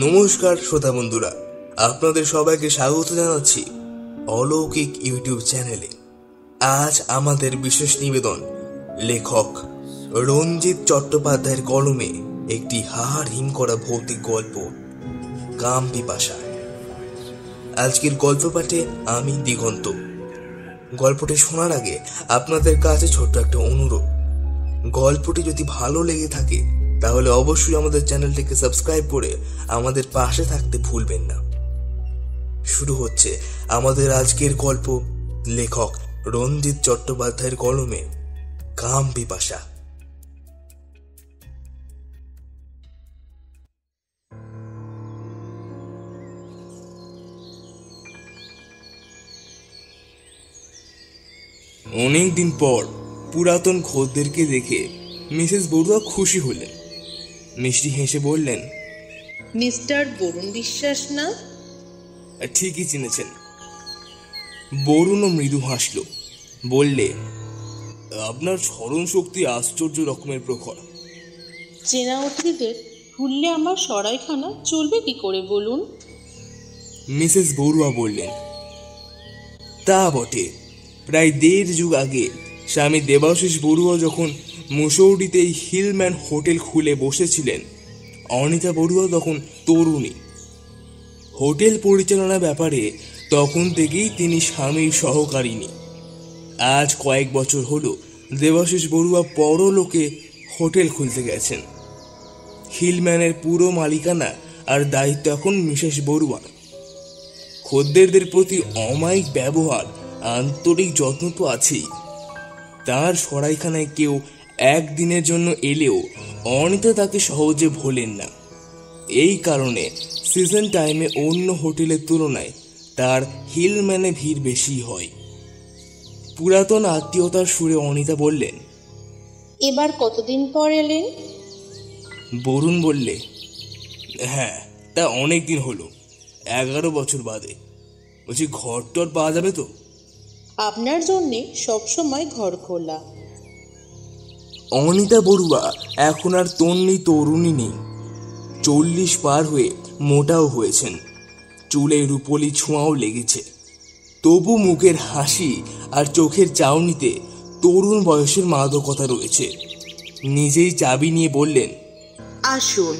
নমস্কার শ্রোতা বন্ধুরা, আপনাদের সবাইকে স্বাগত জানাচ্ছি অলৌকিক ইউটিউব চ্যানেলে। আজ আমাদের বিশেষ নিবেদন লেখক রঞ্জিত চট্টোপাধ্যায়ের কলমে একটি হাড় হিম করা ভৌতিক গল্প, কাম পিপাসা। আজকের গল্প পাঠে আমি দিগন্ত। গল্পটি শোনার আগে আপনাদের কাছে ছোট্ট একটা অনুরোধ, গল্পটি যদি ভালো লেগে থাকে তাহলে অবশ্যই আমাদের চ্যানেলটিকে সাবস্ক্রাইব করে আমাদের পাশে থাকতে ভুলবেন না। শুরু হচ্ছে আমাদের আজকের গল্প, লেখক রঞ্জিত চট্টোপাধ্যায়ের কলমে কাম পিপাসা। অনেকদিন পর পুরাতন খদ্দেরকে দেখে মিসেস বড়ুয়া খুশি হলেন। মিষ্টি হেসে বললেন, মিস্টার বরুণ বিশ্বাস না? ঠিকই চিনেছেন। বরুণও মৃদু হাসল, বললে, আপনার স্মরণ শক্তি আশ্চর্য রকমের প্রখর। চেনা অতিথিদের ভুললে আমার সরাইখানা চলবে কি করে বলুন? মিসেস বড়ুয়া বললেন, তা বটে। প্রায় 1.5 যুগ আগে স্বামী দেবাশিস বড়ুয়া যখন মুসৌরিতে হিলম্যান হোটেল খুলে বসেছিলেন, অনিতা বড়ুয়া তখন তরুণী। হোটেল পরিচালনা ব্যাপারে তখন থেকেই তিনি স্বামীর সহকারিণী। আজ কয়েক বছর হলো দেবাশিস বড়ুয়া পরলোকে হোটেল খুলতে গেছেন। হিলম্যানের পুরো মালিকানা আর দায়িত্ব এখন মিসেস বড়ুয়ার। খদ্দেরদের প্রতি অমায়িক ব্যবহার, আন্তরিক যত্ন তো আছেই। তার সরাইখানায় কেউ একদিনের জন্য এলেও অনিতা তাকে সহজে ভোলেন না। এই কারণে সিজন টাইমে অন্য হোটেলের তুলনায় তার হিলম্যানে ভিড় বেশি হয়। পুরাতন আত্মীয়তার সুরে অনিতা বললেন, এবার কতদিন পর এলেন? বরুণ বললে, হ্যাঁ, তা অনেক দিন হলো, 11 বছর বাদে। বলছি, ঘর টর পাওয়া যাবে তো? আপনার জন্যে সবসময় ঘর খোলা। অনিতা বড়ুয়া এখন আর তরুণী নেই। 40 পার হয়ে মোটাও হয়েছেন, চুলে রূপলি ছোঁয়াও লেগেছে। তবু মুখের হাসি আর চোখের চাউনিতে তরুণ বয়সের মাদকতা রয়েছে। নিজেই চাবি নিয়ে বললেন, আসুন।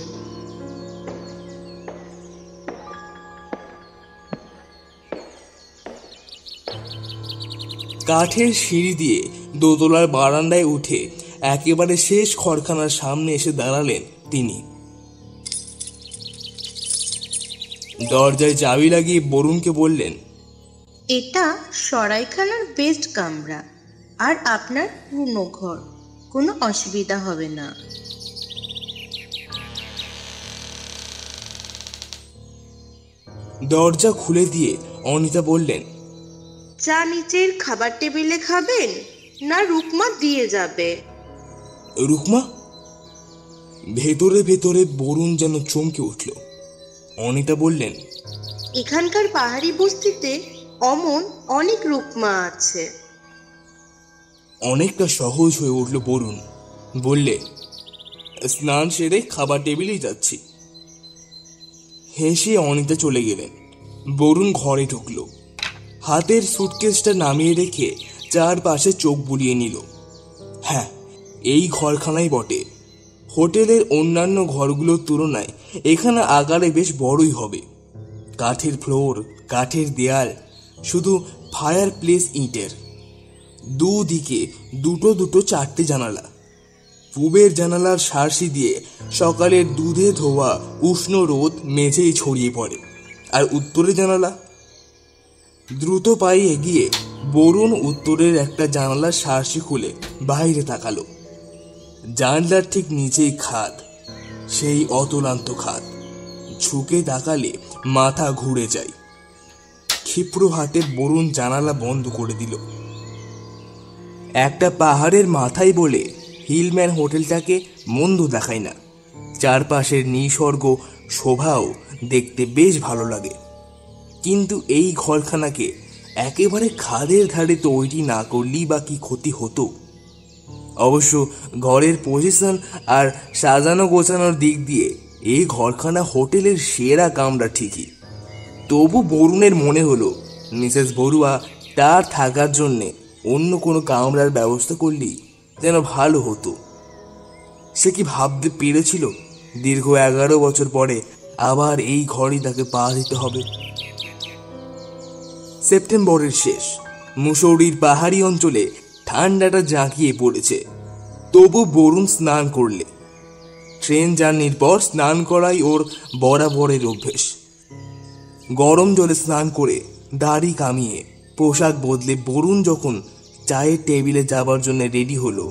কাঠের সিঁড়ি দিয়ে দোতলার বারান্দায় উঠে একেবারে শেষ ঘরখানার সামনে এসে দাঁড়ালেন তিনি। দরজায় চাবি লাগিয়ে বরুণকে বললেন, এটা সরাইখানার বেস্ট কামরা আর আপনার পুরনো ঘর, কোনো অসুবিধা হবে না। দরজা খুলে দিয়ে অনিতা বললেন, চা নিচের খাবার টেবিলে খাবেন না রুকমা দিয়ে যাবে? রুকমা? ভেতরে ভেতরে বরুণ যেন চমকে উঠল। অনিতা বললেন, এখানকার পাহাড়ি বস্তিতে অমন অনেক রুকমা আছে। অনেকটা সহজ হয়ে উঠল বরুণ। বললে, স্নান সেরে খাবার টেবিলেই যাচ্ছি। হেসে অনিতা চলে গেলেন। বরুণ ঘরে ঢুকল, হাতের সুটকেসটা নামিয়ে রেখে চারপাশে চোখ বুলিয়ে নিল। হ্যাঁ, এই ঘরখানাই বটে। হোটেলের অন্যান্য ঘরগুলোর তুলনায় এখানে আকারে বেশ বড়ই হবে। কাঠের ফ্লোর, কাঠের দেয়াল, শুধু ফায়ার প্লেস ইটের। দুদিকে দুটো দুটো 4টে জানালা। পূবের জানালার সারসি দিয়ে সকালের দুধে ধোয়া উষ্ণ রোদ মেঝেই ছড়িয়ে পড়ে। আর উত্তরের জানালা। দ্রুত পায়ে এগিয়ে বরুণ উত্তরের একটা জানালার সারসি খুলে বাইরে তাকালো। জানলার ঠিক নিচেই খাদ, সেই অতলান্ত খাদ। ঝুঁকে তাকালে মাথা ঘুরে যায়। ক্ষিপ্র হাতে বরুণ জানালা বন্ধ করে দিল। একটা পাহাড়ের মাথায় বলে হিলম্যান হোটেলটাকে মন্দ দেখায় না। চারপাশের নিসর্গ শোভাও দেখতে বেশ ভালো লাগে। কিন্তু এই ঘরখানাকে একেবারে খাদের ধারে তৈরি না করলেই বা কি ক্ষতি হতো? অবশ্য ঘরের পজিশন আর সাজানো গোছানোর দিক দিয়ে এই ঘরখানা হোটেলের সেরা কামরা ঠিকই, তবু বরুণের মনে হলো মিসেস বড়ুয়া তার থাকার জন্যে অন্য কোনো কামরার ব্যবস্থা করলেই যেন ভালো হতো। সে কি ভাবতে পেরেছিল দীর্ঘ 11 বছর পরে আবার এই ঘরই তাকে পা দিতে হবে? সেপ্টেম্বরের শেষ, মুসৌরির পাহাড়ি অঞ্চলে ঠান্ডাটা জাঁকিয়ে পড়েছে, তবু বরুণ স্নান করলে। ট্রেন জার্নির পর স্নান করাই ওর বরাবরের অভ্যেস। গরম জলে স্নান করে দাড়ি কামিয়ে পোশাক বদলে বরুণ যখন চায়ের টেবিলে যাবার জন্য রেডি হলো,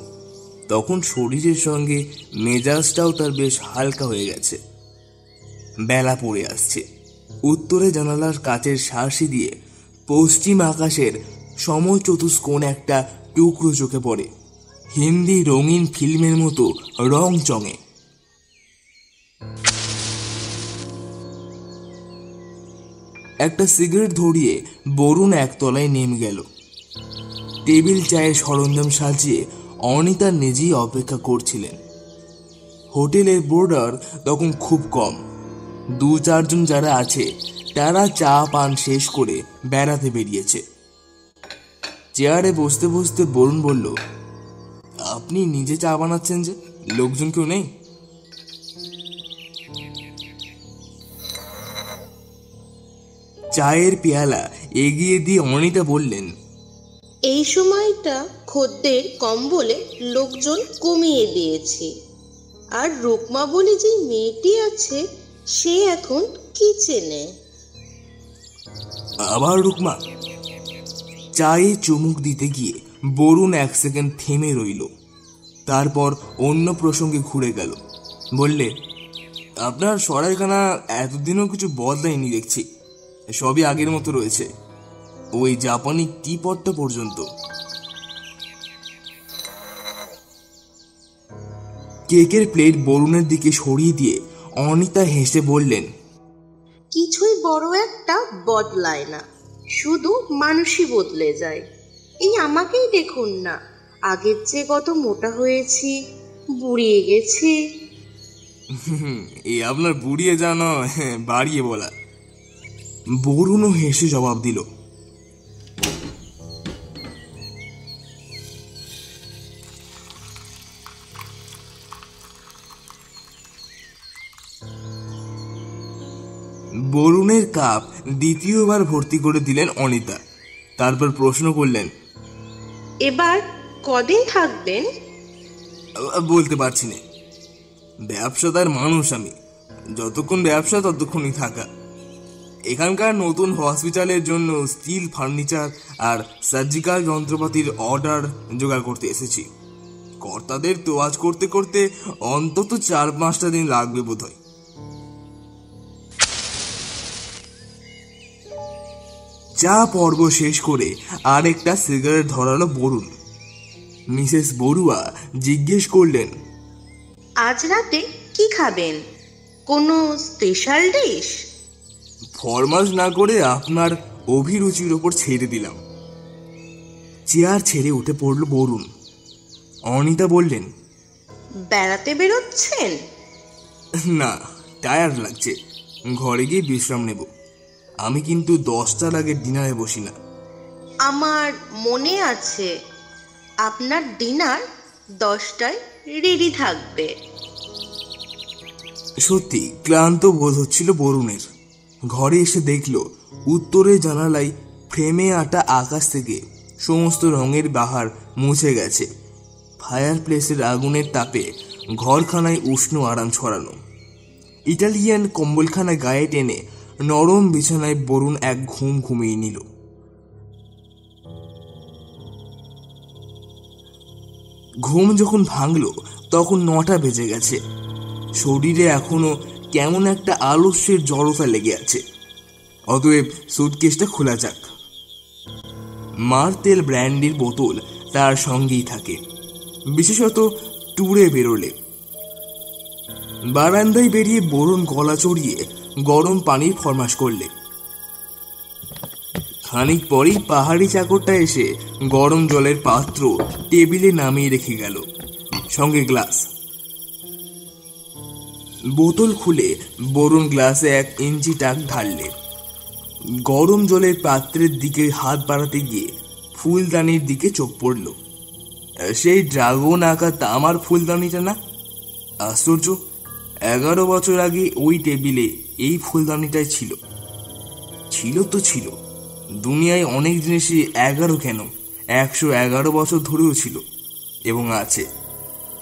তখন শরীরের সঙ্গে মেজাজটাও তার বেশ হালকা হয়ে গেছে। বেলা পড়ে আসছে। উত্তরে জানালার কাচের শার্সি দিয়ে পশ্চিম আকাশের সময় চতুষ্কোণ একটা টুকরো চোখে পড়ে, হিন্দি রঙিন ফিল্মের মতো রং চঙে। একটা সিগারেট ধরিয়ে বরুণ একতলায় নেমে গেল। টেবিল চায়ের সরঞ্জাম সাজিয়ে অনিতা নিজেই অপেক্ষা করছিলেন। হোটেলের বোর্ডার তখন খুব কম, 2-4 জন যারা আছে তারা চা পান শেষ করে বেড়াতে বেরিয়েছে। চেয়ারে বসতে বসতে বরুণ বলল, আপনি নিজে চা বানাচ্ছেন যে, লোকজন কেউ নেই? চায়ের পেয়ালা এগিয়ে দিয়ে অনিতা বললেন, এই সময়টা খদ্দের কম বলে লোকজন কমিয়ে দিয়েছি। আর রুকমা বলে যে মেয়েটি আছে সে এখন কিচেনে। আবার রুকমা? চায়ে চুমুক দিতে গিয়ে বরুণ 1 সেকেন্ড থেমে রইল, তারপর অন্য প্রসঙ্গে ঘুরে গেল। বললে, আপনার সরাইখানা এতদিনও কিছু বদলায়নি দেখছি, সবই আগের মতো রয়েছে, ওই জাপানি টিপটটা পর্যন্ত। কেকের প্লেট বরুণের দিকে সরিয়ে দিয়ে অনিতা হেসে বললেন, কিছুই বড় একটা বদলায় না, শুধু মানুষই বদলে যায়। এই আমাকেই দেখুন না, আগের চেয়ে কত মোটা হয়েছি, বুড়িয়ে গেছি। এ আপনার বুড়িয়ে যাওয়া নয়, বাড়িয়ে বলা। বরুণও হেসে জবাব দিল, বরুণের কাপ দ্বিতীয়বার ভর্তি করে দিলেন অনিতা। তারপর প্রশ্ন করলেন, এবার কদিন থাকবেন? বলতে পারছি না, ব্যবসাদার মানুষ আমি, যতক্ষণ ব্যবসা ততক্ষণই থাকা। এখানকার নতুন হসপিটালের জন্য স্টিল ফার্নিচার আর সার্জিক্যাল যন্ত্রপাতির অর্ডার জোগাড় করতে এসেছি। কর্তাদের তোয়াজ করতে করতে অন্তত 4-5টা দিন লাগবে বোধহয়। চা পর্ব শেষ করে আরেকটা সিগারেট ধরালো বরুণ। মিসেস বড়ুয়া জিজ্ঞেস করলেন, আজ রাতে কি খাবেন? কোনো স্পেশাল ডিশ? ফরমাস না করে আপনার অভিরুচির ওপর ছেড়ে দিলাম। চেয়ার ছেড়ে উঠে পড়ল বরুণ। অনিতা বললেন, বেড়াতে বেরোচ্ছেন? না, টায়ার্ড লাগছে, ঘরে গিয়ে বিশ্রাম নেব। আমি কিন্তু 10টার আগে ডিনারে বসি না। আমার মনে আছে, আপনার ডিনার 10টায় রেডি থাকবে। সত্যি ক্লান্ত বোধ হচ্ছিল বরুণের। ঘরে এসে দেখল উত্তরের জানালায় ফ্রেমে আটা আকাশ থেকে সমস্ত রঙের বাহার মুছে গেছে। ফায়ার প্লেসের আগুনের তাপে ঘরখানায় উষ্ণ আরাম ছড়ানো। ইটালিয়ান কম্বলখানা গায়ে টেনে নরম বিছানায় বরুণ এক ঘুম ঘুমিয়ে নিল। ঘুম যখন ভাঙল তখন 9টা বেজে গেছে। শরীরে এখনো কেমন একটা আলস্যের জড়তা লেগে আছে। অতএব সুটকেসটা খোলা যাক। মার্তেল ব্র্যান্ডির বোতল তার সঙ্গেই থাকে, বিশেষত ট্যুরে বেরোলে। বারান্দায় বেরিয়ে বরুণ গলা চড়িয়ে গরম পানির ফরমাশ করলে। খানিক পরেই পাহাড়ি চাকরটা এসে গরম জলের পাত্র টেবিলে নামিয়ে রেখে গেল, সঙ্গে গ্লাস। বোতল খুলে বরুণ গ্লাসে 1 ইঞ্চি টাক ঢাললে। গরম জলের পাত্রের দিকে হাত বাড়াতে গিয়ে ফুলদানির দিকে চোখ পড়ল। সেই ড্রাগন আঁকা তামার ফুলদানিটা না? আশ্চর্য, 11 বছর আগে ওই টেবিলে এই ফুলদানিটাই ছিল। ছিল তো ছিল, দুনিয়ায় অনেক জিনিসই 11 কেন 111 বছর ধরেও ছিল এবং আছে,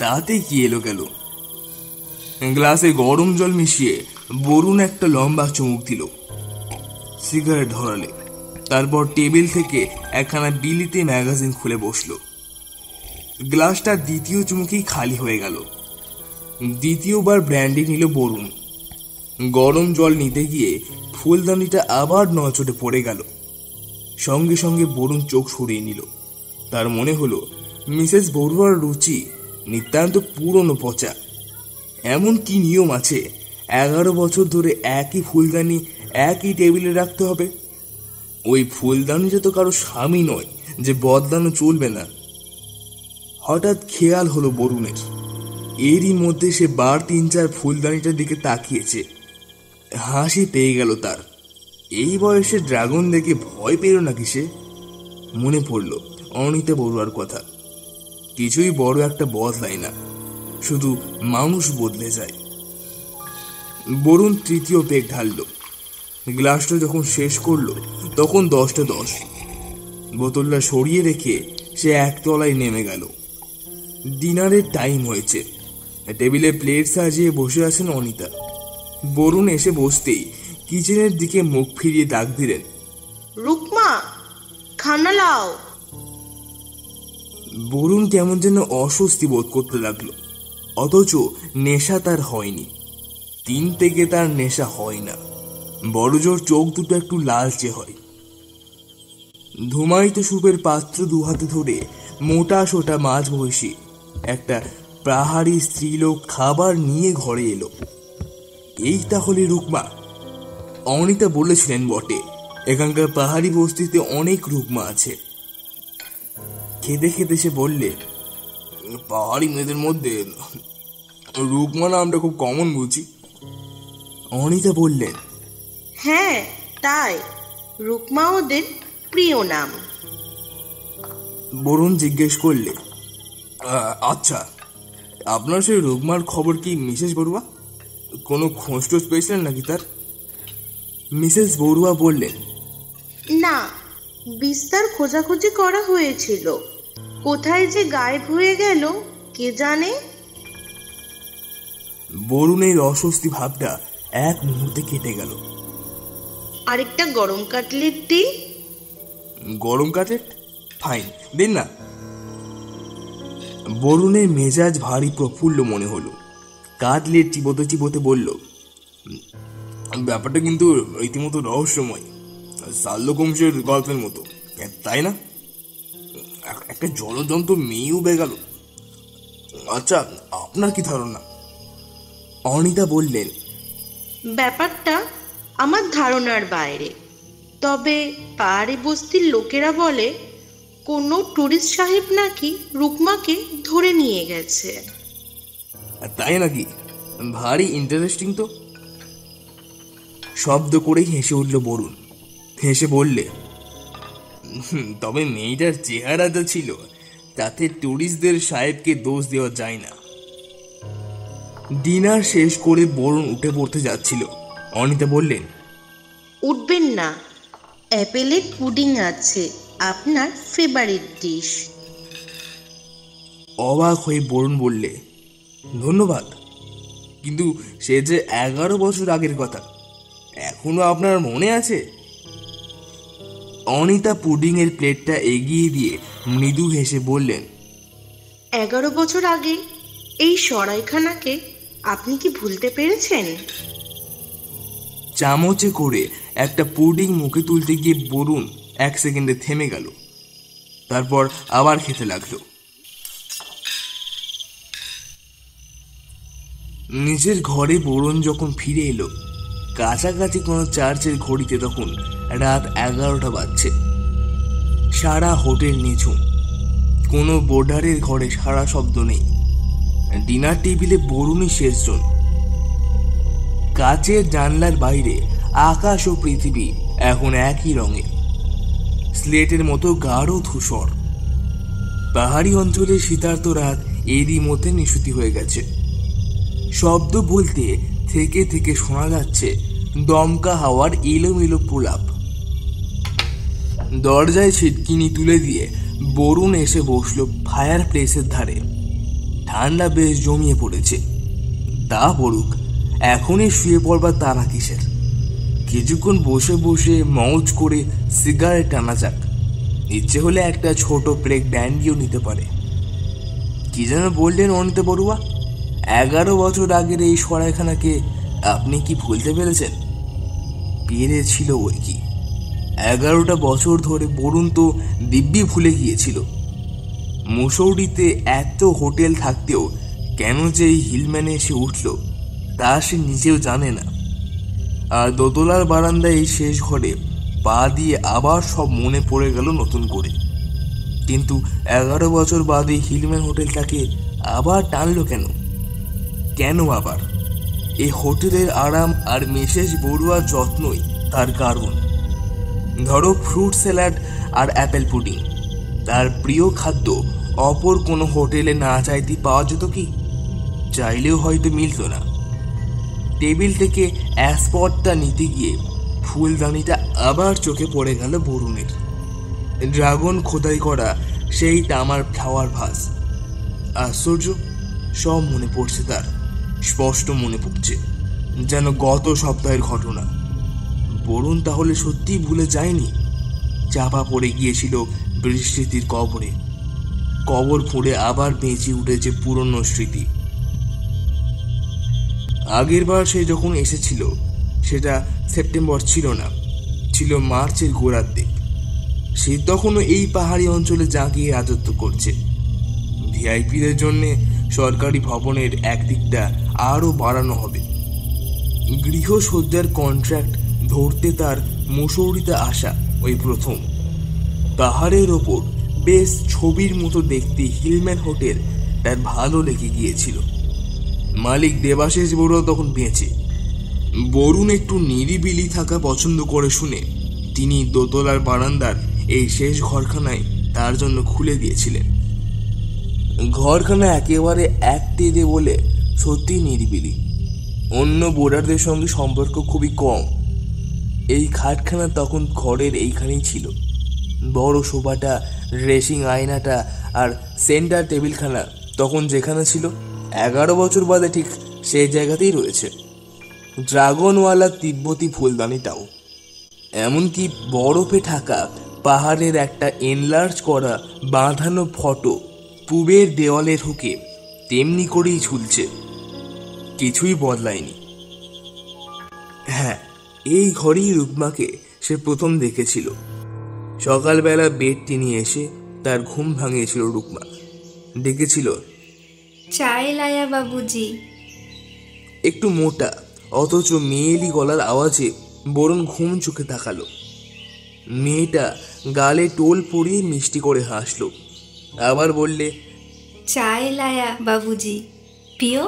তাতে কি এলো গেল। গ্লাসে গরম জল মিশিয়ে বরুণ একটা লম্বা চুমুক দিল, সিগারেট ধরালে। তারপর টেবিল থেকে একখানা বিলিতি ম্যাগাজিন খুলে বসলো। গ্লাসটা দ্বিতীয় চুমুকেই খালি হয়ে গেল। দ্বিতীয়বার ব্র্যান্ডি নিল বরুণ। গরম জল নিতে গিয়ে ফুলদানিটা আবার নজরে পড়ে গেল। সঙ্গে সঙ্গে বরুণ চোখ সরিয়ে নিল। তার মনে হলো মিসেস বড়ুয়ার রুচি নিতান্ত পুরনো পচা। এমন কি নিয়ম আছে 11 বছর ধরে একই ফুলদানি একই টেবিলে রাখতে হবে? ওই ফুলদানিটা তো কারো স্বামী নয় যে বদলানো চলবে না। হঠাৎ খেয়াল হলো বরুণের। এরই মধ্যে সে বার 3-4 ফুলদানিটার দিকে তাকিয়েছে। হাসি পেয়ে গেল তার। এই বয়সে ড্রাগন দেখে ভয় পেল নাকি সে? মনে পড়ল অনিতা বড়ুয়ার কথা। কিছুই বড় একটা বদলায় না, শুধু মানুষ বদলে যায়। বরুণ তৃতীয় পেগ ঢাললো। গ্লাসটা যখন শেষ করলো তখন 10টা 10। বোতলটা সরিয়ে রেখে সে একতলায় নেমে গেল। ডিনারের টাইম হয়েছে। টেবিলে প্লেট সাজিয়ে বসে আছেন অনিতা। বরুণ এসে বসতেই কিচেনের দিকে মুখ ফিরিয়ে ডাক দিলেন, রুকমা, খানা লাও। বরুণ কেমন যেন অস্বস্তি বোধ করতে লাগলো। অথচ নেশা তার হয়নি। 3 পেগে তার নেশা হয় না, বড়জোর চোখ দুটো একটু লালচে হয়। ধুমায়িত সুপের পাত্র 2 হাতে ধরে মোটা সোটা মাছ বয়সী একটা পাহাড়ি স্ত্রীলোক খাবার নিয়ে ঘরে এলো। এই তাহলে রুকমা? অনিতা বলেছিলেন বটে, এখানকার পাহাড়ি বস্তিতে অনেক রুকমা আছে। খেতে খেতে সে বললে, পাহাড়ি মেয়েদের মধ্যে রুকমা নামটা খুব কমন বুঝি। অনিতা বললেন, হ্যাঁ তাই, রুকমা ওদের প্রিয় নাম। বরুণ জিজ্ঞেস করলে, আচ্ছা, আপনার সেই রুকমার খবর কি মিসেস বড়ুয়া? কোনো খোঁজ টোজ পেয়েছিলেন নাকি তার? মিসেস বড়ুয়া বললেন, না, বিস্তার খোঁজাখুঁজি করা হয়েছিল, কোথায় যে গায়েব হয়ে গেল কে জানে। বরুণের অস্বস্তি ভাবটা এক মুহূর্তে কেটে গেল। আরেকটা গরম কাটলেট দিই। গরম কাটলেট? ফাইন, দিন না। বরুণের মেজাজ ভারী প্রফুল্ল মনে হলো। কাটলেট চিবোতে চিবোতে বলল, ব্যাপারটা কিন্তু রীতিমতো রহস্যময়, শার্লক হোমসের গল্পের মতো, তাই না? একটা জলজন্ত মেয়েও বেগাল। আচ্ছা, আপনার কি ধারণা? অনিতা বললেন, ব্যাপারটা আমার ধারণার বাইরে, তবে পাহাড়ি বস্তির লোকেরা বলে কোনো টুরিস্ট সাহেব নাকি রুকমাকে ধরে নিয়ে গেছে। তাই নাকি? ভারী ইন্টারেস্টিং তো। শব্দ করেই হেসে উঠল বরুণ। হেসে বললে, তবে মেয়েটার চেহারা যা ছিল তাতে টুরিস্টদের সাহেবকে দোষ দেওয়া যায় না। ডিনার শেষ করে বরুণ উঠে পড়তে যাচ্ছিল। অনিতা বললেন, উঠবেন না, অ্যাপেলের পুডিং আছে, আপনার ফেভারিট ডিশ। অবাক হয়ে বরুণ বললে, ধন্যবাদ, কিন্তু সে যে 11 বছর আগের কথা, এখনো আপনার মনে আছে? অনিতা পুডিং এর প্লেটটা এগিয়ে দিয়ে মৃদু হেসে বললেন, 11 বছর আগে এই সরাইখানাকে আপনি কি ভুলতে পেরেছেন? চামচে করে একটা পুডিং মুখে তুলতে গিয়ে বরুণ 1 সেকেন্ডে থেমে গেল। তারপর আবার খেতে লাগলো। নিজের ঘরে বরুণ যখন ফিরে এলো, কাছাকাছি কোনো চার্চের ঘড়িতে তখন রাত 11টা বাজছে। সারা হোটেল নিঝুম, কোনো বোর্ডারের ঘরে সারা শব্দ নেই। ডিনার টেবিলে বরুণই শেষজন। কাচের জানলার বাইরে আকাশ ও পৃথিবী এখন একই রঙে, স্লেটের মতো গাঢ় ধূসর। পাহাড়ি অঞ্চলের শীতার্ত রাত এরই মধ্যে নিশুতি হয়ে গেছে। শব্দ বলতে থেকে থেকে শোনা যাচ্ছে দমকা হাওয়ার এলোমেলো প্রলাপ। দরজায় ছিটকিনি তুলে দিয়ে বরুণ এসে বসলো ফায়ার প্লেসের ধারে। ঠান্ডা বেশ জমিয়ে পড়েছে। তা পড়ুক, এখনই শুয়ে পড়বার তারা কিসের? কিছুক্ষণ বসে বসে মৌজ করে সিগারেট টানা যাক। ইচ্ছে হলে একটা ছোট ব্রেক ড্যান্ডিও নিতে পারে। কি যেন বললেন অনিতা বড়ুয়া? 11 বছর আগের এই সরাইখানাকে আপনি কি ভুলতে পেরেছেন? পেরেছিল ওই কি, 11টা বছর ধরে বরুণ তো দিব্যি ভুলে গিয়েছিল। মুসৌরিতে এত হোটেল থাকতেও কেন যে এই হিলম্যানে এসে উঠল তা সে নিজেও জানে না। আর দোতলার বারান্দায় এই শেষ ঘরে পা দিয়ে আবার সব মনে পড়ে গেল নতুন করে। কিন্তু 11 বছর বাদে হিলম্যান হোটেলটাকে আবার টানলো কেন? কেন আবার? এই হোটেলের আরাম আর মিসেস বড়ুয়ার যত্নই তার কারণ। ধরো ফ্রুট স্যালাড আর অ্যাপেল পুডিং, তার প্রিয় খাদ্য অপর কোনো হোটেলে না চাইতে পাওয়া যেত কি? চাইলেও হয়তো মিলত না। টেবিল থেকে অ্যাসপটটা নিতে গিয়ে ফুলদানিটা আবার চোখে পড়ে গেল বরুণের। ড্রাগন খোদাই করা সেই তামার ফ্লাওয়ার ভাস। আশ্চর্য, সব মনে পড়ছে তার, স্পষ্ট মনে পড়ছে, যেন গত সপ্তাহের ঘটনা। বরুণ তাহলে সত্যিই ভুলে যায়নি? চাপা পড়ে গিয়েছিল বৃষ্টির কবরে, কবর ফুঁড়ে আবার বেঁচে উঠেছে পুরনো স্মৃতি। আগের বার সে যখন এসেছিল সেটা সেপ্টেম্বর ছিল না, ছিল মার্চের গোড়ার দিক। সে তখনও এই পাহাড়ি অঞ্চলে জাঁকিয়ে রাজত্ব করছে। ভিআইপিদের জন্য সরকারি ভবনের একদিকটা আরও বাড়ানো হবে। গৃহসজ্জার কন্ট্রাক্ট ধরতে তার মুসৌরিতে আসা ওই প্রথম। পাহাড়ের ওপর বেশ ছবির মতো দেখতে হিলম্যান হোটেল তার ভালো লেগে গিয়েছিল। মালিক দেবাশিস বড়ুয়া তখন বেঁচে। বরুণ একটু নিরিবিলি থাকা পছন্দ করে শুনে তিনি দোতলার বারান্দার এই শেষ ঘরখানায় তার জন্য খুলে দিয়েছিলেন। ঘরখানা একেবারে একটেদে বলে সত্যি নিরিবিলি। অন্য বোর্ডারদের সঙ্গে সম্পর্ক খুবই কম। এই খাটখানা তখন ঘরের এইখানেই ছিল। বড় সোফাটা, ড্রেসিং আয়নাটা আর সেন্টার টেবিলখানা তখন যেখানে ছিল 11 বছর বাদে ঠিক সেই জায়গাতেই রয়েছে। ড্রাগনওয়ালা তিব্বতী ফুলদানিটাও। এমনকি বরফে ঢাকা পাহাড়ের একটা এনলার্জ করা বাঁধানো ফটো পূবের দেওয়ালে ঢুকে তেমনি করেই ঝুলছে, কিছুই বদলায়নি। হ্যাঁ, এই ঘরেই রুকমাকে সে প্রথম দেখেছিল। সকালবেলা বেডটি নিয়ে এসে তার ঘুম ভাঙিয়েছিল রুকমা। ডেকেছিল, চাই লায়া বাবুজি। একটু মোটা অথচ মেয়েলি গলার আওয়াজে বরুণ ঘুম চোখে তাকালো। মেয়েটা গালে টোল পরিয়ে মিষ্টি করে হাসলো, আবার বললে, চাই লায়া বাবুজি পিও।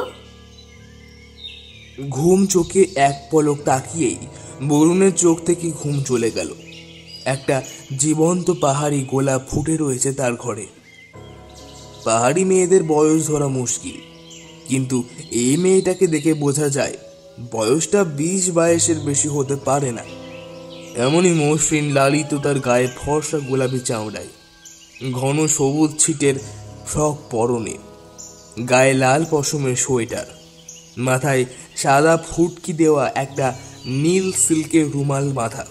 ঘুম চোখে এক পলক তাকিয়েই বরুণের চোখ থেকে ঘুম চলে গেল। একটা জীবন্ত পাহাড়ি গোলাপ ফুটে রয়েছে তার ঘরে। পাহাড়ি মেয়েদের বয়স ধরা মুশকিল, কিন্তু এই মেয়েটাকে দেখে বোঝা যায় বয়সটা 20-22-এর বেশি হতে পারে না। এমনই মসৃণ লালিত তার গায়ে ফর্সা গোলাপি চামড়ায়, ঘন সবুজ ছিটের ফ্রক পরনে, গায়ে লাল পশমের সোয়েটার, মাথায় সাদা ফুটকি দেওয়া একটা নীল সিল্কের রুমাল বাঁধা।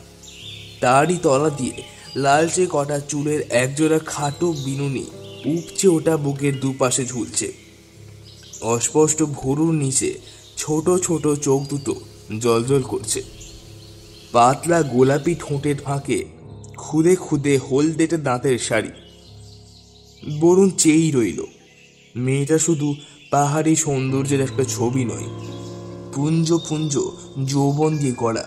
তারই তলা দিয়ে লালচে কটা চুলের একজোড়া খাটো বিনুনি উপচে ওটা বুকের দুপাশে ঝুলছে। অস্পষ্ট ভুরুর নিচে ছোট ছোট চোখ দুটো জলজল করছে। পাতলা গোলাপি ঠোঁটের ফাঁকে খুদে খুদে হলদেটে দাঁতের শাড়ি। বরুণ চেয়েই রইল। মেয়েটা শুধু পাহাড়ি সৌন্দর্যের একটা ছবি নয়, পুঞ্জ পুঞ্জ যৌবন দিয়ে গড়া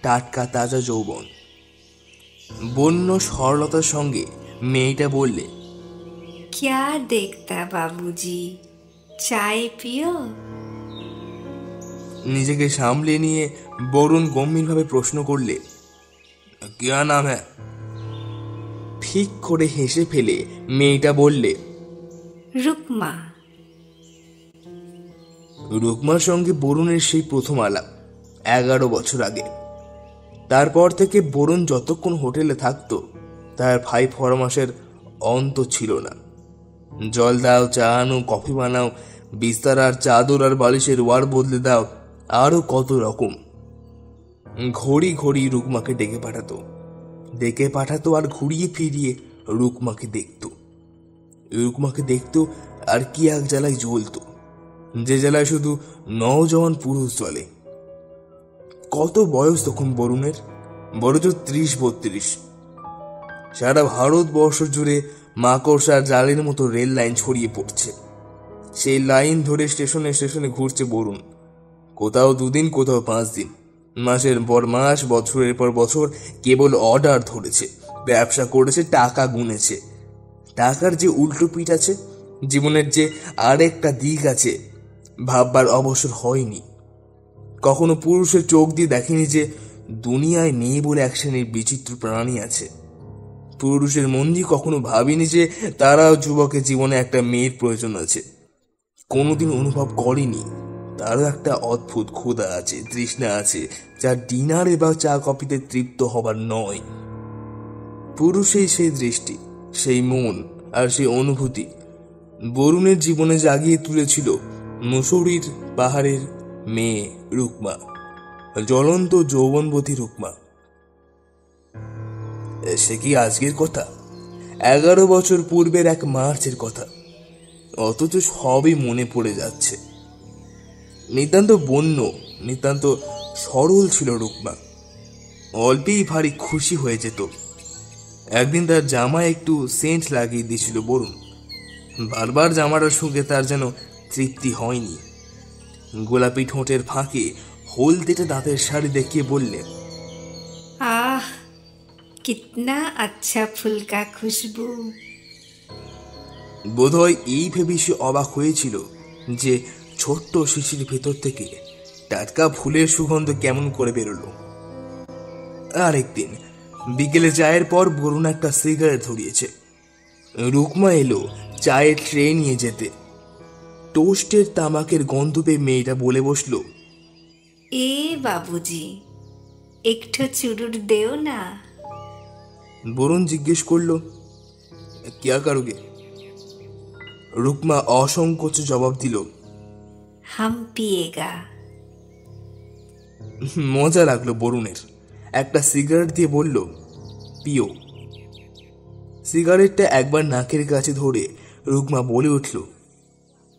টাটকা তাজা যৌবন। বন্য সরলতার সঙ্গে মেয়েটা বললে, क्या देखता बाबूजी, चाय पियो। নিজেকে সামলে নিয়ে বরুণ গম্ভীরভাবে প্রশ্ন করলে, क्या नाम है? ঠিক করে হেসে ফেলে মেয়েটা বললে, रुकमा। রুকমার সঙ্গে বরুণের সেই প্রথম আলাপ 11 বছর আগে। তারপর থেকে বরুণ যতক্ষণ হোটেলে থাকতো তার ভাই ফরমাসের অন্ত ছিল না। জল দাও, চা আনো, কফি বানাও, বিস্তার আর চাদর আর বালিশের ওয়ার বদলে দাও, আরো কত রকম। ঘড়ি ঘড়ি রুকমাকে ডেকে পাঠাতো আর ঘুরিয়ে ফিরিয়ে রুকমাকে দেখতো আর কি এক জ্বালায় জ্বলতো, যে জ্বালায় শুধু নওজওয়ান পুরুষ জ্বলে। কত বয়স তখন বরুণের? বড়জোর 30-32। সারা ভারতবর্ষ জুড়ে মাকড়সার জালের মতো রেল লাইন ছড়িয়ে পড়ছে। সেই লাইন ধরে স্টেশনে স্টেশনে ঘুরছে বরুণ। কোথাও 2 দিন, কোথাও 5 দিন, মাসের পর মাস, বছরের পর বছর কেবল অর্ডার ধরেছে, ব্যবসা করেছে, টাকা গুনেছে। টাকার যে উল্টো পিঠ আছে, জীবনের যে আরেকটা দিক আছে, ভাববার অবসর হয়নি। কখনো পুরুষের চোখ দিয়ে দেখেনি যে দুনিয়ায় নেই বলে এক শ্রেণীর বিচিত্র প্রাণী আছে। পুরুষের মন দিয়ে কখনো ভাবিনি যে তারাও যুবকের জীবনে একটা মেয়ের প্রয়োজন আছে। কোনোদিন অনুভব করেনি তারও একটা অদ্ভুত ক্ষুধা আছে, তৃষ্ণা আছে, যা ডিনারে বা চা কফিতে তৃপ্ত হবার নয়। পুরুষেই সেই দৃষ্টি, সেই মন আর সেই অনুভূতি বরুণের জীবনে জাগিয়ে তুলেছিল মুসৌরির পাহাড়ের মেয়ে রুকমা, জ্বলন্ত যৌবনবতী রুকমা। সে কি আজকের কথা? 11 বছর পূর্বের 1 মার্চের কথা। অথচ সবই মনে পড়ে যাচ্ছে। নিতান্ত বন্য, নিতান্ত সরল ছিল রুকমা। অল্পেই ভারী খুশি হয়ে যেত। একদিন তার জামায় একটু সেন্ট লাগিয়ে দিয়েছিল বরুণ। বারবার জামাটার সঙ্গে তার যেন তৃপ্তি হয়নি। গোলাপি ঠোঁটের ফাঁকে হলদেটে দাঁতের শাড়ি দেখিয়ে বললে, आह, कितना अच्छा फूल का खुशबू। বোধহয় এই ভেবে সে অবাক হয়েছিল যে ছোট্ট শিশির ভেতর থেকে টাটকা ফুলের সুগন্ধ কেমন করে বেরোলো। আরেকদিন বিকেলে চায়ের পর বরুণ একটা সিগারেট ধরিয়েছে। রুকমা এলো চায়ের ট্রে নিয়ে যেতে। টোস্টের তামাকের গন্ধ পেয়ে মেয়েটা বলে বসলো, ए बाबूजी, एक ठो चुरुट देओ ना। বরুণ জিজ্ঞেস করলো, क्या करोगे? রুকমা অসংকোচে জবাব দিল, हम पिएगा। মজা লাগলো বরুণের। একটা সিগারেট দিয়ে বলল, পিও। সিগারেটটা একবার নাকের কাছে ধরে রুকমা বলে উঠল,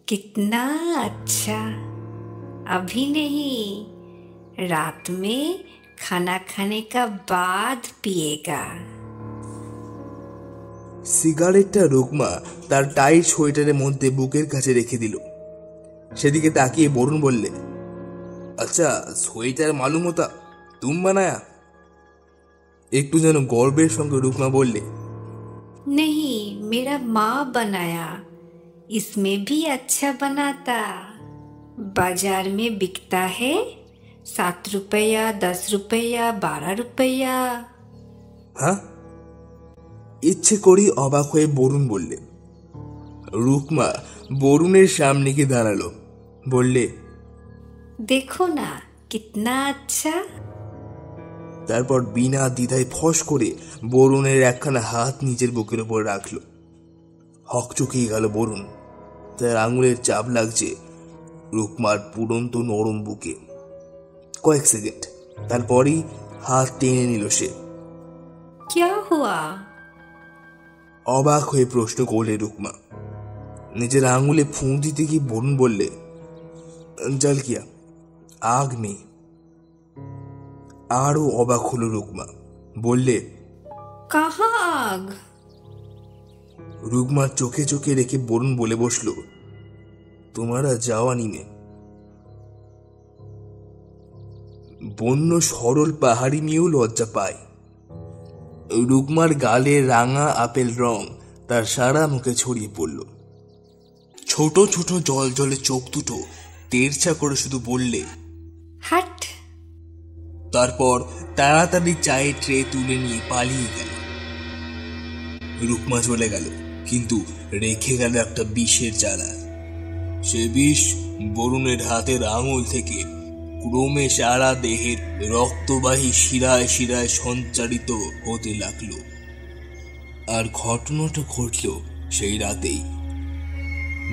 कितना अच्छा। अभी नहीं, रात में खाना खाने का बाद पिएगा। সিগারেটটা রুকমা তার টাইট সোয়েটারের মধ্যে বুকের কাছে রেখে দিল। সেদিকে তাকিয়ে বরুণ বললে, আচ্ছা, সোয়েটার মালুম হতা তুম বানায়া? একটু যেন গর্বের সঙ্গে রুকমা বললে, नहीं, मेरा माँ बनाया। इसमें भी अच्छा बनाता। बाजार में बिकता है 7 रुपया, 10 रुपया, 12 रुपया। হ্যাঁ? ইচ্ছে করি অবাক হয়ে বরুণ বললে। রুকমা বরুণের সামনে গিয়ে দাঁড়ালো, বললে, देखो ना, कितना अच्छा। তারপর বিনা দ্বিধায় ফস করে বরুণের একখানা হাত নিজের বুকের উপর রাখলো। হকচকিয়ে গেল বরুণ। তার আঙুলের চাপ লাগছে রুকমার পুরন্ত নরম বুকে। কয়েক সেকেন্ড, তারপরই হাত টেনে নিল সে। क्या हुआ? অবাক হয়ে প্রশ্ন করলে রুকমা। নিজের আঙুলে ফুঁ দিতে গিয়ে বরুণ বললে, জল কিয়া, আগ নেই। আরো অবাক হলো রুকমা, বললে, कहाँ आग? রুকমার চোখে চোখে রেখে বরুণ বলে বসলো, তোমারা যাওয়ানি মে। বন্য সরল পাহাড়ি মেয়েও লজ্জা পায়। রুকমার গালে রাঙা আপেল রং তার সারা মুখে ছড়িয়ে পড়ল। ছোট ছোট জল জলে চোখ দুটো তেরছা করে শুধু বললে, हट। তারপর তাড়াতাড়ি চায়ের ট্রে তুলে নিয়ে পালিয়ে গেল। রুকমা চলে গেল, কিন্তু রেখে গেল একটা বিষের জ্বালা। সে বিষ বরুণের হাতের আঙুল থেকে ক্রমে সারা দেহের রক্তবাহী শিরায় শিরায় সঞ্চারিত হতে লাগলো। আর ঘটনাটা ঘটল সেই রাতেই।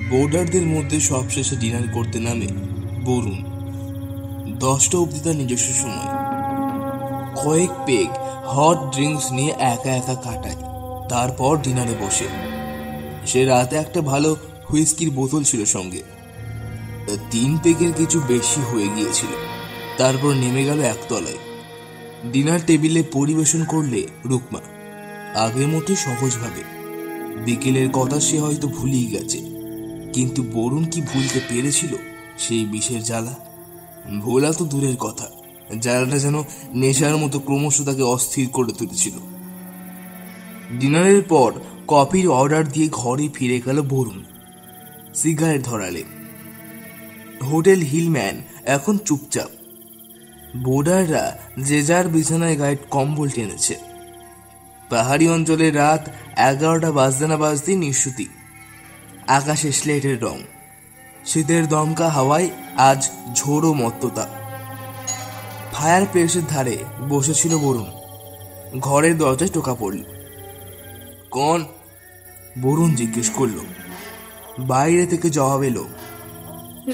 বোর্ডারদের মধ্যে সবশেষে ডিনার করতে নামে বরুণ। 10টা অবধি তার নিজস্ব সময়। কয়েক পেগ হট ড্রিঙ্কস নিয়ে একা একা কাটায়। তারপর ডিনারে বসে। সে রাতে একটা ভালো হুইস্কির বোতল ছিল সঙ্গে। 3 পেগের কিছু বেশি হয়ে গিয়েছিল। তারপর নেমে গেল একতলায়। ডিনার টেবিলে পরিবেশন করলে রুকমা আগের মতো সহজভাবে। বিকেলের কথা সে হয়তো ভুলেই গেছে, কিন্তু বরুণ কি ভুলতে পেরেছিল সেই বিষের জ্বালা? ভোলা তো দূরের কথা, জ্বালাটা যেন নেশার মতো ক্রমশ তাকে অস্থির করে তুলেছিল। ডিনারের পর কফির অর্ডার দিয়ে ঘরে ফিরে গেল বরুণ। সিগারেট ধরালে। হোটেল হিলম্যান এখন চুপচাপ। বোর্ডাররা যে যার বিছানায় গায়ে কম্বল টেনেছে। পাহাড়ি অঞ্চলে রাত 11টা বাজতে না বাজতেই নিশ্চুতি। আকাশে স্লেটের রং। শীতের দমকা হাওয়ায় আজ ঝোড়ো মত্ততা। ফায়ার প্লেসের ধারে বসেছিল বরুণ। ঘরের দরজায় টোকা পড়ল। কোন? বরুণ জিজ্ঞেস করল। বাইরে থেকে জবাব এলো,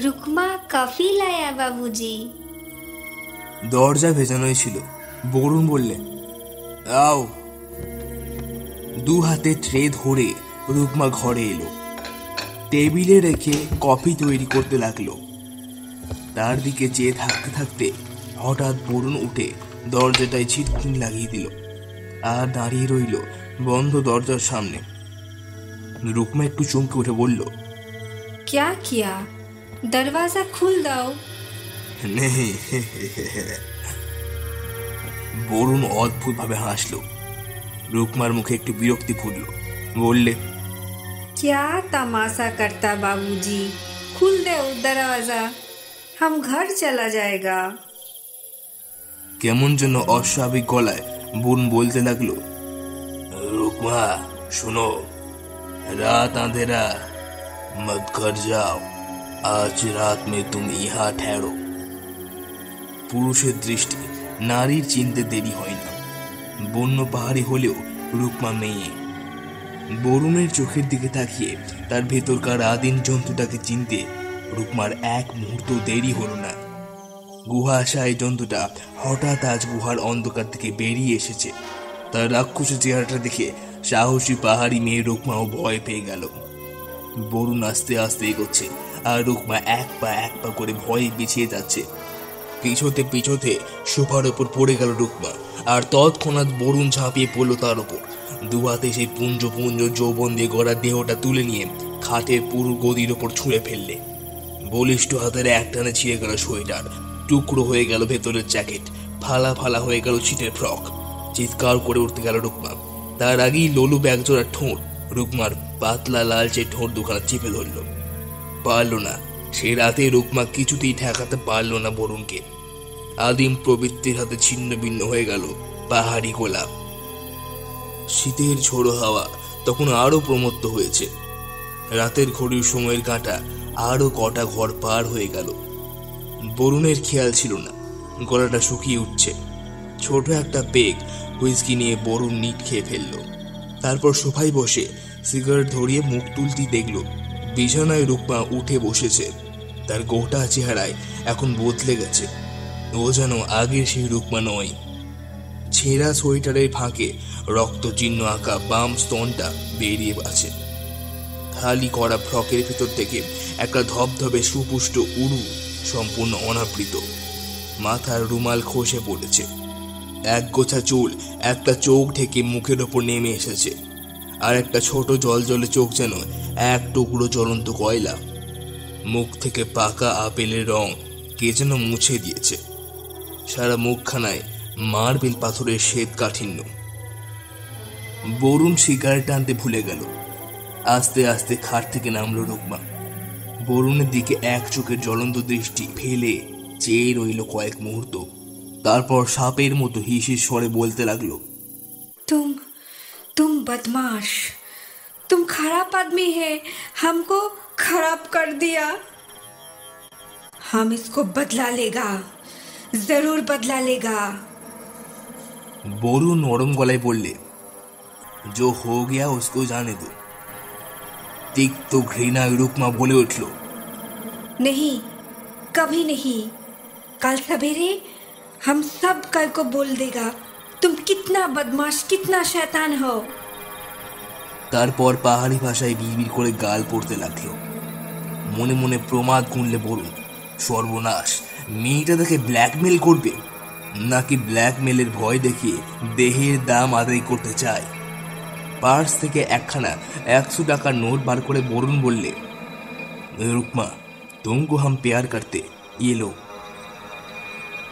रुकमा कॉफी लाया बाबूजी। দরজা ভেজানোই ছিল। বরুণ বললে, আও। 2 হাতে ট্রে ধরে রুকমা ঘরে এলো। টেবিলে রেখে কফি তৈরি করতে লাগলো। তার দিকে চেয়ে থাকতে থাকতে হঠাৎ বরুণ উঠে দরজাটায় ছিটকিনি লাগিয়ে দিল আর দাঁড়িয়ে রইল বন্ধ দরজার সামনে। রুকমা একটু চমকে উঠে বলল, क्या किया? दरवाजा खुल दाओ। নেই। বরুণ অদ্ভুত ভাবে হাসলো। রুকমার মুখে একটু বিরক্তি ফুটল। বললে, क्या तमाशा करता बाबूजी? खुल दो दरवाजा, हम घर चला जाएगा। কেমন যেন অস্বাভাবিক গলায় বরুণ বলতে লাগলো, রুকমা শোনো, রাত আঁধেরা, मत घर जाओ, आज रात में तुम यहाँ ठहरो। পুরুষের দৃষ্টি নারীর চিনতে দেরি হয় না। বন্য পাহাড়ি হলেও রুকমা মেয়ে। বরুণের চোখের দিকে তাকিয়ে তার ভেতরকার আদিম জন্তুটাকে চিনতে রুকমার এক মুহূর্ত দেরি হলো না। গুহা আসা এই জন্তুটা হঠাৎ আজ গুহার অন্ধকার থেকে বেরিয়ে এসেছে। তার রাক্ষসী চেহারাটা দেখে সাহসী পাহাড়ি মেয়ে রুকমাও ভয় পেয়ে গেল। বরুণ আস্তে আস্তে এগোচ্ছে আর রুকমা এক পা করে ভয়ে পিছিয়ে যাচ্ছে। পিছোতে পিছোতে সোফার ওপর পড়ে গেল রুকমা, আর তৎক্ষণাৎ বরুণ ঝাঁপিয়ে পড়লো তার ওপর। 2 হাতে সেই পুঞ্জ পুঞ্জ যৌবন দিয়ে গড়া দেহটা তুলে নিয়ে খাটের পুরো গদির ওপর ছুঁড়ে ফেললে। বলিষ্ঠ হাতের এক টানে ছিঁড়ে গেল সোয়েটার, টুকরো হয়ে গেল ভেতরের জ্যাকেট, ফালা ফালা হয়ে গেল ছিটের ফ্রক। চিৎকার করে উঠতে গেল রুকমা। তার আগেই লোলু ব্যাগজোড়ার ঠোঁট রুকমার পাতলা লালচে ঠোঁট দুখানা চেপে ধরল। পারল না। সে রাতে রুকমা কিছুতেই ঠেকাতে পারল না বরুণকে। আদিম প্রবৃত্তির হাতে ছিন্ন ভিন্ন হয়ে গেল পাহাড়ি গোলাপ। শীতের ঝোড়ো হাওয়া তখন আরো প্রমত্ত হয়েছে। রাতের ঘড়ির সময়ের কাঁটা আরো কটা ঘর পার হয়ে গেল। বরুণের খেয়াল ছিল না গলাটা শুকিয়ে উঠছে। ছোট একটা পেগ হুইস্কি নিয়ে বরুণ নিট খেয়ে ফেলল। তারপর সোফায় বসে সিগারেট ধরিয়ে মুখ তুলতেই দেখল বিছানায় রুকমা উঠে বসেছে। তার গোটা চেহারায় এখন বদলে গেছে। ও যেন আগের সেই রুকমা নয়। ছেঁড়া সোয়েটারের ফাঁকে রক্ত চিহ্ন আঁকা বাম স্তনটা বেরিয়ে আছে। খালি করা ফ্রকের ভিতর থেকে একটা ধবধবে সুপুষ্ট উরু সম্পূর্ণ অনাবৃত। মাথার রুমাল খসে পড়েছে। এক গোছা চুল একটা চোখ ঢেকে মুখের ওপর নেমে এসেছে, আর একটা ছোট জলজলে চোখ যেন এক টুকরো জ্বলন্ত কয়লা। মুখ থেকে পাকা আপেলের রং কে যেন মুছে দিয়েছে। সারা মুখখানায় মার্বেল পাথরের শ্বেত কাঠিন্য। বরুণ সিগারেট টানতে ভুলে গেল। আস্তে আস্তে খাট থেকে নামলো রুকমা। বরুণের দিকে এক চোখের জ্বলন্ত দৃষ্টি ফেলে চেয়ে রইল কয়েক মুহূর্ত, তারপর সাপের মতো হিসির স্বরে বলতে লাগলো, तुम बदमाश, तुम खराब आदमी है, हमको खराब कर दिया। हम इसको बदला लेगा, जरूर बदला लेगा। বরুণ নরম গলায় বললে, जो हो गया उसको जाने दो। তিক্ত ঘৃণায় রুকমা বলে উঠল, नहीं, कभी नहीं। कल सवेरे हम सब कल को बोल देगा तुम कितना बदमाश, कितना शैतान हो। তারপর পাহাড়ি ভাষায় বিড়বিড় করে গাল পড়তে লাগলো। মনে মনে প্রমাদ গুনলে বরুণ, সর্বনাশ, মেয়েটা তাকে ব্ল্যাকমেল করবে, নাকি ব্ল্যাকমেলের ভয় দেখিয়ে দেহের দাম আদায় করতে চায়। পার্স থেকে একখানা 100 টাকার নোট বার করে বরুণ বললে, রুকমা, तुमको हम प्यार करते, ये लो।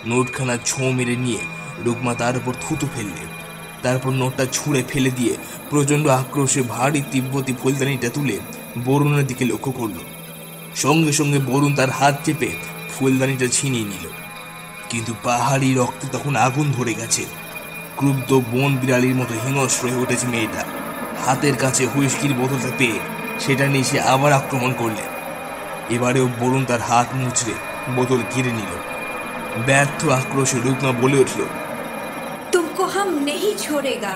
নোটখানা ছোঁ মেরে নিয়ে রুকমা তার উপর থুতু ফেললে। তারপর নোটটা ছুঁড়ে ফেলে দিয়ে প্রচন্ড আক্রোশে ভারী তিব্বতী ফুলদানিটা তুলে বরুণের দিকে লক্ষ্য করল। সঙ্গে সঙ্গে বরুণ তার হাত চেপে ফুলদানিটা ছিনিয়ে নিল। কিন্তু পাহাড়ি রক্তে তখন আগুন ধরে গেছে। ক্রুদ্ধ বন বিড়ালির মতো হিংস্র হয়ে উঠেছে মেয়েটা। হাতের কাছে হুইস্কির বোতলটা পেয়ে সেটা নিয়ে সে আবার আক্রমণ করলে। এবারেও বরুণ তার হাত মুচড়ে বোতল কেড়ে নিল। ব্যর্থ আক্রোশে রুকমা বলে উঠল, तुमको हम नहीं छोड़ेगा,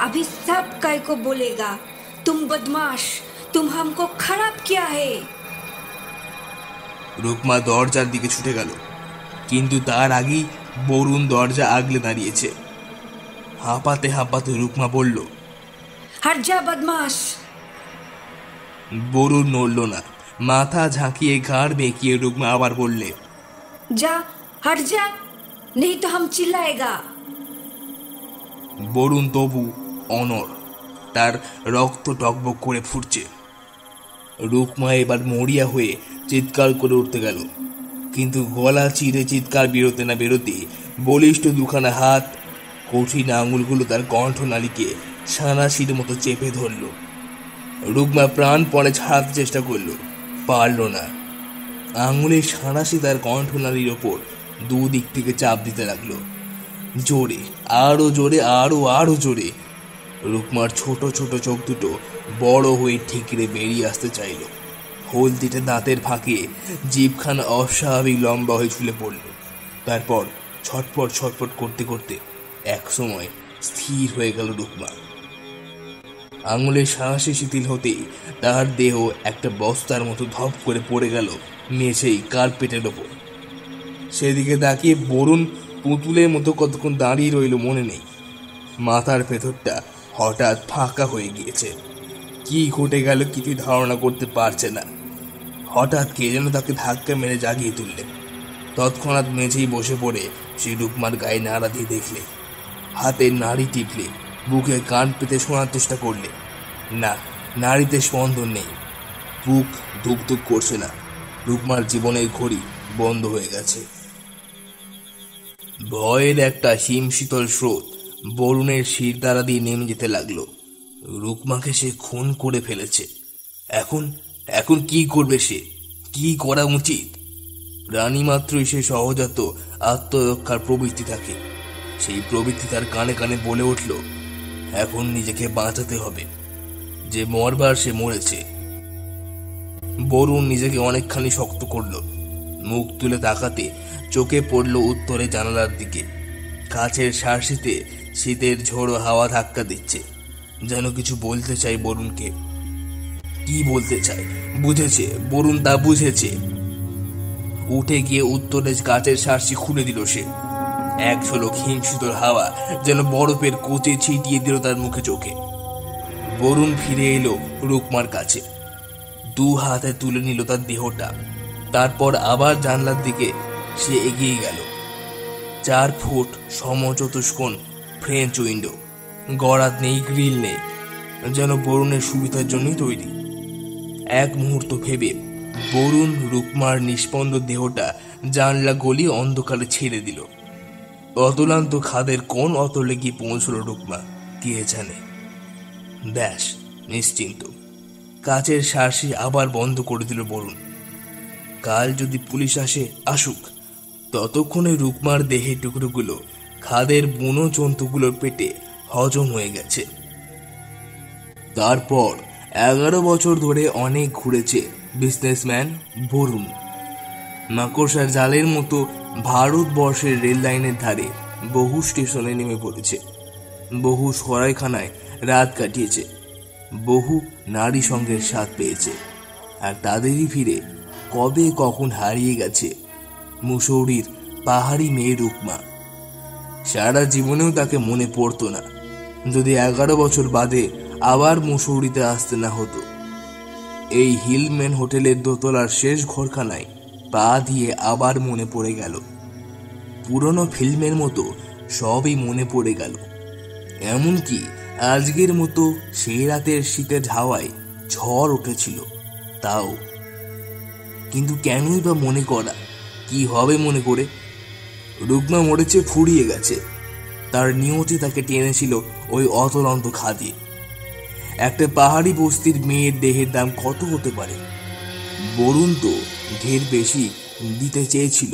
अभी सब कल को बोलेगा तुम बदमाश, तुम हमको खराब किया है। রুকমা দরজার দিকে ছুটে গেল, কিন্তু তার আগেই বরুণ দরজা আগলে দাঁড়িয়েছে। হাঁপাতে হাঁপাতে রুকমা বলল, हट जा बदमाश। বরুণ নড়ল না। মাথা ঝাঁকিয়ে ঘাড় বেঁকিয়ে রুকমা আবার বললে, जा, हट जा, नहीं तो हम चिल्लाएगा। বরুণ তবু অনড়, তার রক্ত টকবক করে ফুটছে। রুকমা এবার মরিয়া হয়ে চিৎকার করে উঠতে গেল, কিন্তু গলা চিরে চিৎকার বেরোতে না বেরোতে বলিষ্ঠ দুখানা হাত, কঠিন আঙুলগুলো তার কণ্ঠনালীকে সাঁড়াশির মতো চেপে ধরল। রুকমা প্রাণপণে ছাড়াতে চেষ্টা করল, পারল না। আঙুলের সাঁড়াশি তার কণ্ঠনালীর ওপর দুদিক থেকে চাপ দিতে লাগলো, জোরে, আরো জোরে, আরো জোরে। রুকমার ছোট ছোট চোখ দুটো বড় হয়ে ঠিকরে বেরিয়ে আসতে চাইল। হলদিতে দাঁতের ফাঁকে জিভখানা অস্বাভাবিক লম্বা হয়ে ঝুলে পড়ল। তারপর ছটপট ছটপট করতে করতে এক সময় স্থির হয়ে গেল রুকমা। আঙুলের সাহসী শিথিল হতেই তার দেহ একটা বস্তার মতো ধপ করে পড়ে গেল মেঝেই কার্পেটের ওপর। সেদিকে তাকিয়ে বরুণ পুতুলের মতো কতক্ষণ দাঁড়িয়ে রইল মনে নেই। মাথার ভেতরটা হঠাৎ ফাঁকা হয়ে গিয়েছে। কি ঘটে গেল কিছুই ধারণা করতে পারছে না। হঠাৎ কে যেন তাকে ধাক্কা মেরে জাগিয়ে তুললে। তৎক্ষণাৎ মেঝেই বসে পড়ে সে রুকমার গায়ে নাড়া দিয়ে দেখলে, হাতের নাড়ি টিপলে, বুকে কান পেতে শোনার চেষ্টা করলে। না, নাড়িতে স্পন্দন নেই, বুক ধুক ধুক করছে না। রুকমার জীবনের ঘড়ি বন্ধ হয়ে গেছে। ভয়ের একটা হিমশীতল স্রোত বরুণের শির দ্বারা দিয়ে নেমে যেতে লাগলো। রুকমাকে সে খুন করে ফেলেছে। এখন এখন কি করবে সে? কি করা উচিত? প্রাণী মাত্রই সে সহজাত আত্মরক্ষার প্রবৃত্তি থাকে। সেই প্রবৃত্তি তার কানে কানে বলে উঠল, এখন নিজেকে বাঁচাতে হবে। যে মরবার সে মরেছে। বরুণ নিজেকে অনেকখানি শক্ত করল। মুখ তুলে তাকাতে চোখে পড়ল উত্তরে জানালার দিকে। কাছের শার্সিতে শীতের ঝোড়ো হাওয়া ধাক্কা দিচ্ছে, যেন কিছু বলতে চাই বরুণকে। কি বলতে চায়? বুঝেছে, বরুণ তা বুঝেছে। উঠে গিয়ে উত্তরে কাচের শার্সি খুলে দিল সে। এক ঝলক হিমশীতল হাওয়া যেন বরফের কোচে ছিটিয়ে দিল তার মুখে চোখে। বরুণ ফিরে এলো রুকমার কাছে, দু হাতে তুলে নিল তার দেহটা। তারপর আবার জানলার দিকে সে এগিয়ে গেল। 4 ফুট সমচতুষ্কোণ ফ্রেঞ্চ উইন্ডো, গড়াত নেই, গ্রিল নেই, যেন বরুণের সুবিধার জন্যই তৈরি। এক মুহূর্ত ভেবে বরুণ রুকমার নিষ্পন্দ দেহটা জানলা গলি অন্ধকারে ছেড়ে দিল। অতলান্ত খাদের কোন অতলে গিয়ে পৌঁছল রুকমা কে জানে। ব্যাস, নিশ্চিন্ত। কাচের শার্সি আবার বন্ধ করে দিল বরুণ। কাল যদি পুলিশ আসে আসুক, ততক্ষণে রুকমার দেহের টুকরোগুলো খাদের বুনো জন্তুগুলোর পেটে হজম হয়ে গেছে। তারপর 11 বছর ধরে অনেক ঘুরেছে বিজনেসম্যান বরুণ। মাকড়সার জালের মতো ভারতবর্ষের রেল লাইনের ধারে বহু স্টেশনে নেমে পড়েছে, বহু সরাইখানায় রাত কাটিয়েছে, বহু নারী সঙ্গের স্বাদ পেয়েছে। আর তাদেরই ফিরে কবে কখন হারিয়ে গেছে মুসৌরির পাহাড়ি মেয়ে রুকমা। সারা জীবনেও তাকে মনে পড়তো না যদি 11 বছর বাদে আবার মুসৌরিতে আসতে না হতো। এই হিলম্যান হোটেলের দোতলার শেষ ঘরখানায় পা দিয়ে আবার মনে পড়ে গেল। পুরনো ফিল্মের মতো সবই মনে পড়ে গেল। এমনকি আজকের মতো সেই রাতের শীতের হাওয়ায় ঝড় উঠেছিল তাও। কিন্তু কেনই বা মনে করা? কি হবে মনে করে? রুকমা মরেছে, ফুরিয়ে গেছে। তার নিয়তি তাকে টেনেছিল ওই অতলন্ত খাদে। একটা পাহাড়ি বস্তির মেয়ের দেহের দাম কত হতে পারে? বরুণ তো ঢের বেশি দিতে চেয়েছিল,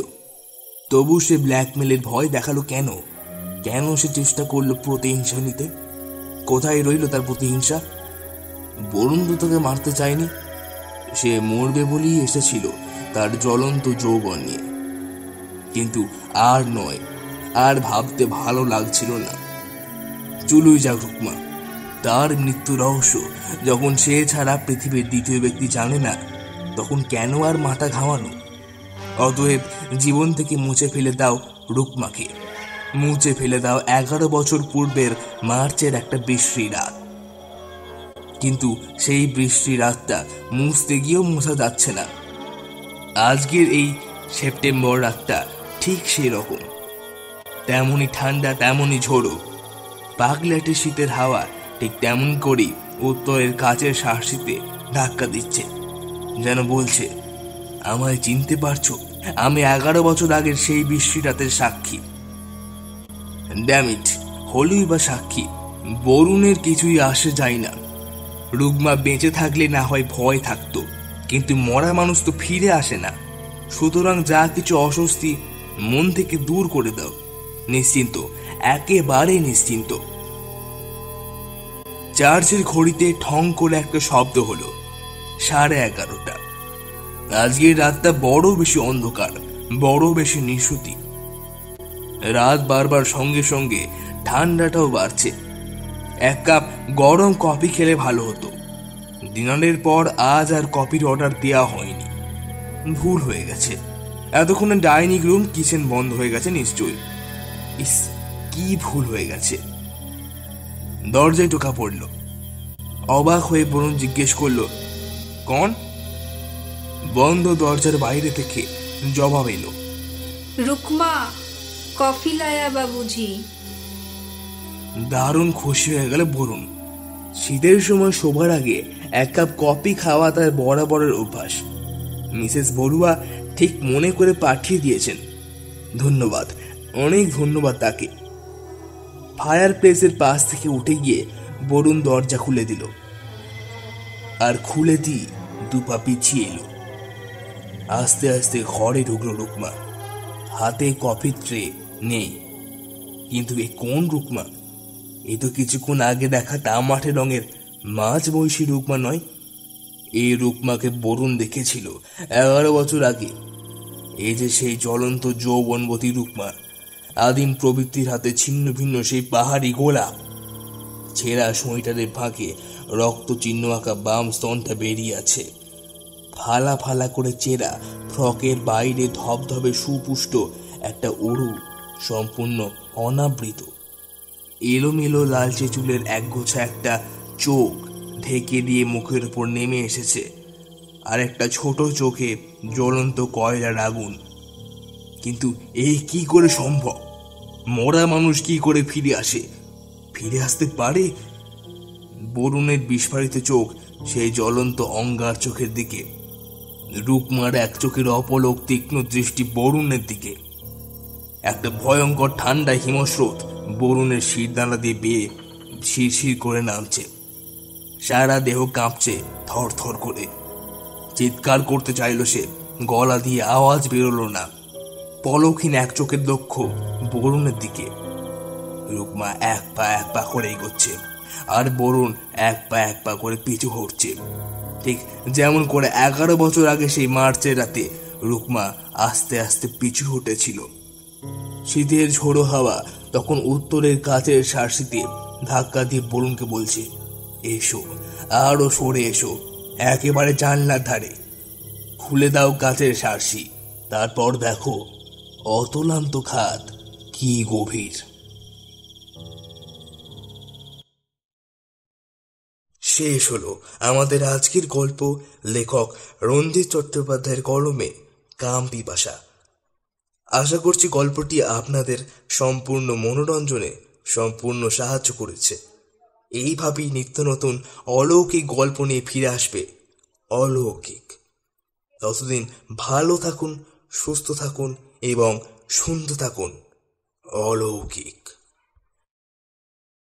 তবু সে ব্ল্যাকমেলের ভয় দেখালো কেন? কেন সে চেষ্টা করলো প্রতিহিংসা নিতে? কোথায় রইল তার প্রতিহিংসা? বরুণ তো তাকে মারতে চায়নি, সে মরবে বলেই এসেছিল তার জ্বলন্ত যৌবন নিয়ে। কিন্তু আর নয়, আর ভাবতে ভালো লাগছিল না। চলুই যাক রুকমা। তার মৃত্যু রহস্য যখন সে ছাড়া পৃথিবীর দ্বিতীয় ব্যক্তি জানে না, তখন কেন আর মাথা ঘামানো? অতএব জীবন থেকে মুছে ফেলে দাও রুকমাকে, মুছে ফেলে দাও 11 বছর পূর্বের মার্চের একটা বৃষ্টি রাত। কিন্তু সেই বৃষ্টি রাতটা মুছতে গিয়েও মোছা যাচ্ছে না। আজকের এই সেপ্টেম্বর রাতটা ঠিক সেই রকম, তেমনই ঠান্ডা, তেমনই ঝোড়ো। পাগলাটে শীতের হাওয়া ঠিক তেমন করেই উত্তরের কাচের শাঁসিতে ধাক্কা দিচ্ছে, যেন বলছে, আমায় চিনতে পারছো? আমি 11 বছর আগের সেই বৃষ্টি রাতের সাক্ষী। ড্যামিট, হলুই বা সাক্ষী, বরুণের কিছুই আসে যায় না। রুকমা বেঁচে থাকলে না হয় ভয় থাকতো, কিন্তু মরা মানুষ তো ফিরে আসে না। সুতরাং যা কিছু অস্বস্তি মন থেকে দূর করে দাও। নিশ্চিন্ত, একেবারে নিশ্চিন্ত। চার্চের ঘড়িতে ঠং করে একটা শব্দ হলো, 11:30। আজকের রাতটা বড় বেশি অন্ধকার, বড় বেশি নিশুতি। রাত বারবার সঙ্গে সঙ্গে ঠান্ডাটাও বাড়ছে। এক কাপ গরম কফি খেলে ভালো হতো। ডিনারের পর আজ আর কফির অর্ডার দেওয়া হয়নি, ভুল হয়ে গেছে। এতক্ষণে ডাইনিং রুম, কিচেন বন্ধ হয়ে গেছে নিশ্চয়ই। ইস, কি ভুল হয়ে গেছে। দরজায় টোকা পড়ল। অবাক হয়ে বরুণ জিজ্ঞেস করলো, কন? বন্ধ দরজার বাইরে থেকে জবাব এলো, रुकमा, कॉफी लाया बाबूजी। দারুণ খুশি হয়ে গেল বরুণ। শীতের সময় শোবার আগে এক কাপ কফি খাওয়া তার বরাবরের অভ্যাস। মিসেস বড়ুয়া ঠিক মনে করে পাঠিয়ে দিয়েছেন। ধন্যবাদ, অনেক ধন্যবাদ তাকে। ফায়ার প্লেসের পাশ থেকে উঠে গিয়ে বরুণ দরজা খুলে দিল, আর খুলে দিয়ে 2 পা পিছিয়ে এলো। আস্তে আস্তে ঘরে ঢুকলো রুকমা। হাতে কফির ট্রে নেই, কিন্তু এ কোন রুকমা? এ তো কিছুক্ষণ আগে দেখা তামাটে রঙের মাঝ বয়সী রুকমা নয়। এই রুকমাকে বরুণ দেখেছিল 11 বছর আগে। এই যে সেই জ্বলন্ত যৌবনবতী রুকমা, আদিম প্রবৃত্তির হাতে ছিন্ন ভিন্ন সেই পাহাড়ি গোলাপ। ছেঁড়া সোয়েটারের ফাঁকে রক্ত চিহ্ন আঁকা বাম স্তনটা বেরিয়ে আছে। ফালা ফালা করে চেরা ফ্রকের বাইরে ধবধবে সুপুষ্ট একটা উড়ু, সম্পূর্ণ অনাবৃত। এলোমেলো লালচে চুলের একগোছা একটা চোখ ঢেকে দিয়ে মুখের উপর নেমে এসেছে, আর একটা ছোট চোখে জ্বলন্ত কয়লার আগুন। কিন্তু এই কি করে সম্ভব? মরা মানুষ কি করে ফিরে আসে? ফিরে আসতে পারে? বরুণের বিস্ফারিত চোখ সেই জ্বলন্ত অঙ্গার চোখের দিকে। রুকমার এক চোখের অপলক তীক্ষ্ণ দৃষ্টি বরুণের দিকে। একটা ভয়ঙ্কর ঠান্ডা হিমস্রোত বরুণের শিরদাঁড়া দিয়ে বেয়ে শিরশির করে নামছে। সারা দেহ কাঁপছে থর থর করে। চিৎকার করতে চাইল সে, গলা দিয়ে আওয়াজ বেরোলো না। পলকহীন এক চোখের লক্ষ্য বরুণের দিকে। রুকমা এক পা করে এগোচ্ছে, আর বরুণ এক পা করে পিছু হটছে, ঠিক যেমন করে 11 বছর আগে সেই মার্চের রাতে রুকমা আস্তে আস্তে পিছু হটেছিল। শীতের ঝোড়ো হাওয়া তখন উত্তরের কাছের সারসিতে ধাক্কা দিয়ে বরুণকে বলছে, এসো, আরো সরে এসো, একেবারে জানলার ধারে। খুলে দাও কাছের সারসি, তারপর দেখো অতলান্ত খাত কি গভীর। শেষ হলো আমাদের আজকের গল্প, লেখক রঞ্জিত চট্টোপাধ্যায়ের কলমে কাম পিপাসা। আশা করছি গল্পটি আপনাদের সম্পূর্ণ মনোরঞ্জনে সম্পূর্ণ সাহায্য করেছে। এইভাবেই নিত্য নতুন অলৌকিক গল্প নিয়ে ফিরে আসবে অলৌকিক। ততদিন ভালো থাকুন, সুস্থ থাকুন এবং শুনতে থাকুন অলৌকিক।